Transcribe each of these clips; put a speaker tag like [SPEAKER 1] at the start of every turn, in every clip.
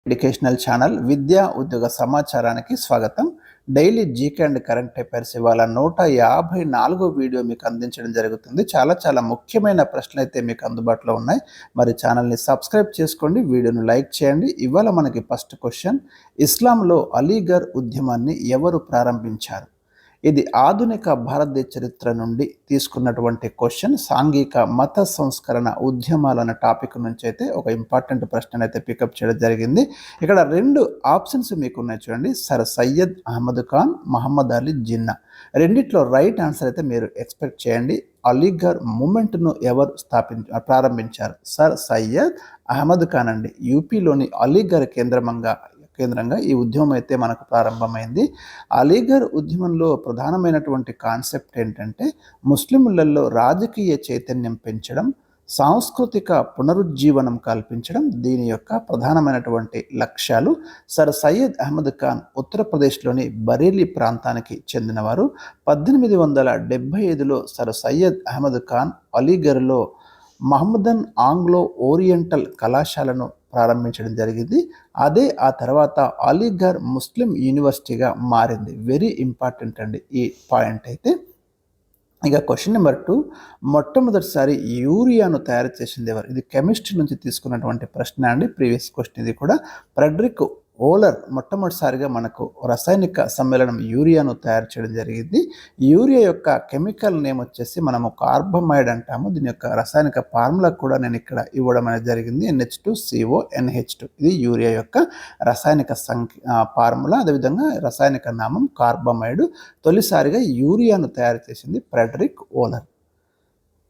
[SPEAKER 1] Educational channel విద్యా ఉద్యోగ సమాచారానికి స్వాగతం. Daily GK and current affairs ఇవాళ 154 వీడియో మీకు అందించడం జరుగుతుంది. చాలా ముఖ్యమైన ప్రశ్నలు అయితే మీకు అందుబాటులో ఉన్నాయి. మరి ఛానల్ని సబ్స్క్రైబ్ చేసుకోండి, వీడియోను లైక్ చేయండి. ఇవాళ మనకి ఫస్ట్ క్వశ్చన్, ఇస్లాంలో అలీగర్ ఉద్యమాన్ని ఎవరు ప్రారంభించారు? ఇది ఆధునిక భారతదేశ చరిత్ర నుండి తీసుకున్నటువంటి క్వశ్చన్. సాంఘిక మత సంస్కరణ ఉద్యమాలు అనే టాపిక్ నుంచి అయితే ఒక ఇంపార్టెంట్ ప్రశ్న అయితే పికప్ చేయడం జరిగింది. ఇక్కడ రెండు ఆప్షన్స్ మీకు ఉన్నాయి చూడండి, సర్ సయ్యద్ అహ్మద్ ఖాన్, మహమ్మద్ అలీ జిన్నా. రెండిట్లో రైట్ ఆన్సర్ అయితే మీరు ఎక్స్పెక్ట్ చేయండి. అలీగర్ మూమెంట్ను ఎవరు ప్రారంభించారు? సర్ సయ్యద్ అహ్మద్ ఖాన్ అండి. యూపీలోని అలీగర్ కేంద్రంగా ఈ ఉద్యమం అయితే మనకు ప్రారంభమైంది. అలీగర్ ఉద్యమంలో ప్రధానమైనటువంటి కాన్సెప్ట్ ఏంటంటే ముస్లింలలో రాజకీయ చైతన్యం పెంచడం, సాంస్కృతిక పునరుజ్జీవనం కల్పించడం దీని యొక్క ప్రధానమైనటువంటి లక్ష్యాలు. సర్ సయ్యద్ అహ్మద్ ఖాన్ ఉత్తరప్రదేశ్లోని బరేలీ ప్రాంతానికి చెందినవారు. 1875లో సర్ సయ్యద్ అహ్మద్ ఖాన్ అలీగర్లో మహమ్మదన్ ఆంగ్లో ఓరియంటల్ కళాశాలను ప్రారంభించడం జరిగింది. అదే ఆ తర్వాత అలీగర్ ముస్లిం యూనివర్సిటీగా మారింది. వెరీ ఇంపార్టెంట్ అండి ఈ పాయింట్ అయితే. ఇక క్వశ్చన్ నెంబర్ 2, మొట్టమొదటిసారి యూరియాను తయారు చేసింది ఎవరు? ఇది కెమిస్ట్రీ నుంచి తీసుకున్నటువంటి ప్రశ్న అండి. ప్రీవియస్ క్వశ్చన్ ఇది కూడా. ఫ్రెడరిక్ ఓలర్ మొట్టమొదటిసారిగా మనకు రసాయనిక సమ్మేళనం యూరియాను తయారు చేయడం జరిగింది. యూరియా యొక్క కెమికల్ నేమ్ వచ్చేసి మనము కార్బమైడ్ అంటాము. దీని యొక్క రసాయనిక ఫార్ములా కూడా నేను ఇక్కడ ఇవ్వడం అనేది జరిగింది, NH2CONH2. ఇది యూరియా యొక్క రసాయనిక ఫార్ములా. అదేవిధంగా రసాయనిక నామం కార్బమైడ్. తొలిసారిగా యూరియాను తయారు చేసింది ఫ్రెడరిక్ ఓలర్.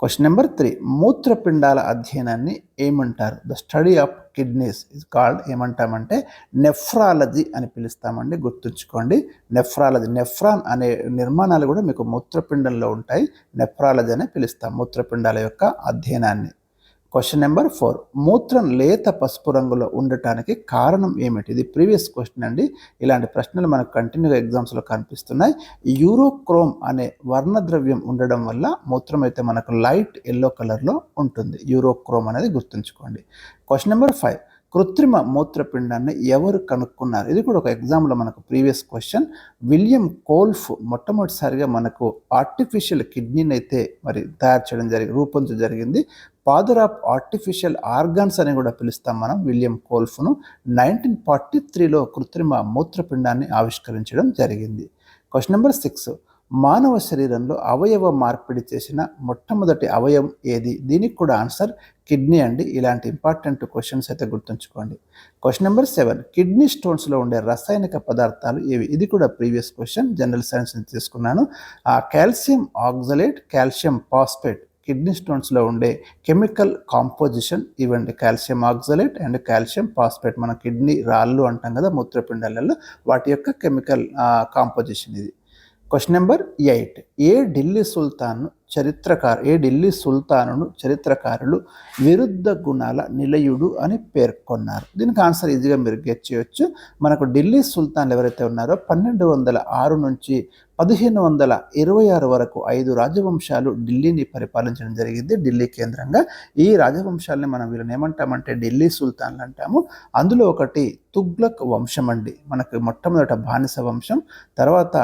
[SPEAKER 1] క్వశ్చన్ నెంబర్ 3, మూత్రపిండాల అధ్యయనాన్ని ఏమంటారు? The study of kidneys is called ఏమంటామంటే నెఫ్రాలజీ అని పిలుస్తామండి. గుర్తుంచుకోండి, నెఫ్రాలజీ. నెఫ్రాన్ అనే నిర్మాణాలు కూడా మీకు మూత్రపిండంలో ఉంటాయి. నెఫ్రాలజీ అని పిలుస్తాం మూత్రపిండాల యొక్క అధ్యయనాన్ని. క్వశ్చన్ నెంబర్ 4, మూత్రం లేత పసుపు రంగులో ఉండటానికి కారణం ఏమిటి? ఇది ప్రీవియస్ క్వశ్చన్ అండి. ఇలాంటి ప్రశ్నలు మనకు కంటిన్యూగా ఎగ్జామ్స్లో కనిపిస్తున్నాయి. యూరోక్రోమ్ అనే వర్ణద్రవ్యం ఉండడం వల్ల మూత్రం అయితే మనకు లైట్ ఎల్లో కలర్లో ఉంటుంది. యూరోక్రోమ్ అనేది గుర్తుంచుకోండి. క్వశ్చన్ నెంబర్ 5, కృత్రిమ మూత్రపిండాన్ని ఎవరు కనుక్కున్నారు? ఇది కూడా ఒక ఎగ్జామ్లో మనకు ప్రీవియస్ క్వశ్చన్. విలియం కోల్ఫ్ మొట్టమొదటిసారిగా మనకు ఆర్టిఫిషియల్ కిడ్నీని అయితే మరి తయారు చేయడం రూపొందించడం జరిగింది. ఫాదర్ ఆఫ్ ఆర్టిఫిషియల్ ఆర్గాన్స్ అని కూడా పిలుస్తాం మనం విలియం కోల్ఫ్ను. 1943లో కృత్రిమ మూత్రపిండాన్ని ఆవిష్కరించడం జరిగింది. క్వశ్చన్ నెంబర్ 6, మానవ శరీరంలో అవయవ మార్పిడి చేసిన మొట్టమొదటి అవయవం ఏది? దీనికి కూడా ఆన్సర్ కిడ్నీ అండి. ఇలాంటి ఇంపార్టెంట్ క్వశ్చన్స్ అయితే గుర్తుంచుకోండి. క్వశ్చన్ నెంబర్ 7, కిడ్నీ స్టోన్స్లో ఉండే రసాయనిక పదార్థాలు ఏవి? ఇది కూడా ప్రీవియస్ క్వశ్చన్, జనరల్ సైన్స్ నుంచి తీసుకున్నాను. Calcium oxalate, calcium phosphate kidney స్టోన్స్లో ఉండే కెమికల్ కాంపోజిషన్ ఇవ్వండి. Calcium oxalate and calcium phosphate, మన కిడ్నీ రాళ్ళు అంటాం కదా మూత్రపిండాలలో, వాటి యొక్క కెమికల్ కాంపోజిషన్ ఇది. క్వశ్చన్ నెంబర్ 8, ఏ ఢిల్లీ సుల్తానును చరిత్రకారులు విరుద్ధ గుణాల నిలయుడు అని పేర్కొన్నారు? దీనికి ఆన్సర్ ఈజీగా మీరు గెట్ చేయొచ్చు. మనకు ఢిల్లీ సుల్తాన్లు ఎవరైతే ఉన్నారో 1206 నుంచి 1526 వరకు 5 రాజవంశాలు ఢిల్లీని పరిపాలించడం జరిగింది. ఢిల్లీ కేంద్రంగా ఈ రాజవంశాలని మనం వీళ్ళని ఏమంటామంటే ఢిల్లీ సుల్తాన్లు అంటాము. అందులో ఒకటి తుగ్లక్ వంశం అండి. మనకు మొట్టమొదట బానిస వంశం, తర్వాత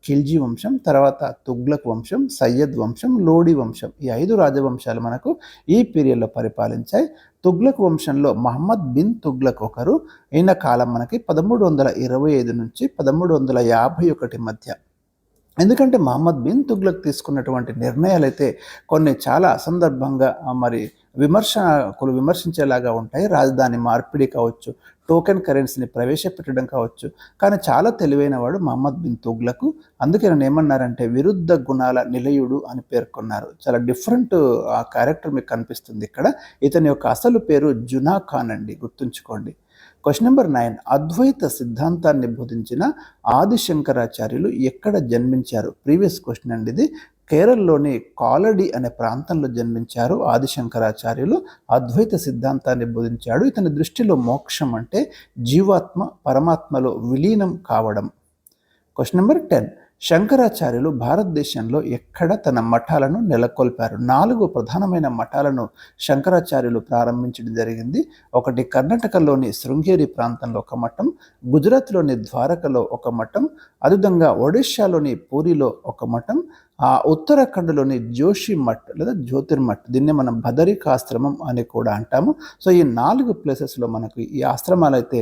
[SPEAKER 1] ఖిల్జీ వంశం, తర్వాత తుగ్లక్ వంశం, సయ్యద్ వంశం, లోడీ వంశం. ఈ 5 రాజవంశాలు మనకు ఈ పీరియడ్లో పరిపాలించాయి. తుగ్లక్ వంశంలో మహమ్మద్ బిన్ తుగ్లక్ ఒకరు. ఈయన కాలం మనకి 1325 నుంచి 1351 మధ్య. ఎందుకంటే మహమ్మద్ బిన్ తుగ్లక్ తీసుకున్నటువంటి నిర్ణయాలు అయితే కొన్ని చాలా అసందర్భంగా మరి విమర్శించేలాగా ఉంటాయి. రాజధాని మార్పిడి కావచ్చు, టోకెన్ కరెన్సీని ప్రవేశపెట్టడం కావచ్చు. కానీ చాలా తెలివైన వాడు మహమ్మద్ బిన్ తుగ్లక్. అందుకే నేను ఏమన్నారంటే విరుద్ధ గుణాల నిలయుడు అని పేర్కొన్నారు. చాలా డిఫరెంట్ క్యారెక్టర్ మీకు కనిపిస్తుంది ఇక్కడ. ఇతని యొక్క అసలు పేరు జునా ఖాన్ అండి, గుర్తుంచుకోండి. క్వశ్చన్ నెంబర్ 9, అద్వైత సిద్ధాంతాన్ని బోధించిన ఆదిశంకరాచార్యులు ఎక్కడ జన్మించారు? ప్రీవియస్ క్వశ్చన్ అండి ఇది. కేరళలోని కాలడి అనే ప్రాంతంలో జన్మించారు ఆదిశంకరాచార్యులు. అద్వైత సిద్ధాంతాన్ని బోధించాడు. ఇతని దృష్టిలో మోక్షం అంటే జీవాత్మ పరమాత్మలో విలీనం కావడం. క్వశ్చన్ నెంబర్ 10, శంకరాచార్యులు భారతదేశంలో ఎక్కడ తన మఠాలను నెలకొల్పారు? 4 ప్రధానమైన మఠాలను శంకరాచార్యులు ప్రారంభించడం జరిగింది. ఒకటి కర్ణాటకలోని శృంగేరి ప్రాంతంలో ఒక మఠం, గుజరాత్లోని ద్వారకలో ఒక మఠం, అదేవిధంగా ఒడిశాలోని పూరిలో ఒక మఠం, ఉత్తరాఖండ్లోని జోషి మఠ్ లేదా జ్యోతిర్మఠ్, దీన్ని మనం బదరికాశ్రమం అని కూడా అంటాము. సో ఈ 4 ప్లేసెస్లో మనకు ఈ ఆశ్రమాలు అయితే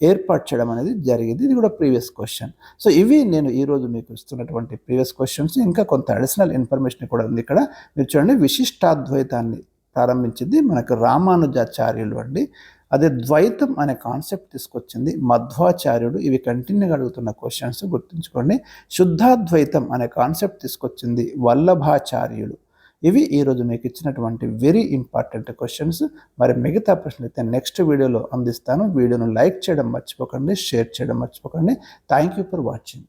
[SPEAKER 1] ఏర్పాటు చేయడం అనేది జరిగింది. ఇది కూడా ప్రీవియస్ క్వశ్చన్. సో ఇవి నేను ఈరోజు మీకు ఇస్తున్నటువంటి ప్రీవియస్ క్వశ్చన్స్. ఇంకా కొంత అడిషనల్ ఇన్ఫర్మేషన్ కూడా ఉంది ఇక్కడ. మీరు చూడండి, విశిష్టాద్వైతాన్ని ప్రారంభించింది మనకు రామానుజాచార్యులు అండి. అదే ద్వైతం అనే కాన్సెప్ట్ తీసుకొచ్చింది మధ్వాచార్యుడు. ఇవి కంటిన్యూగా అడుగుతున్న క్వశ్చన్స్, గుర్తుంచుకోండి. శుద్ధాద్వైతం అనే కాన్సెప్ట్ తీసుకొచ్చింది వల్లభాచార్యులు. ఇవి ఈరోజు మీకు ఇచ్చినటువంటి వెరీ ఇంపార్టెంట్ క్వశ్చన్స్. మరి మిగతా ప్రశ్నలు అయితే నెక్స్ట్ వీడియోలో అందిస్తాను. వీడియోను లైక్ చేయడం మర్చిపోకండి, షేర్ చేయడం మర్చిపోకండి. Thank you for watching.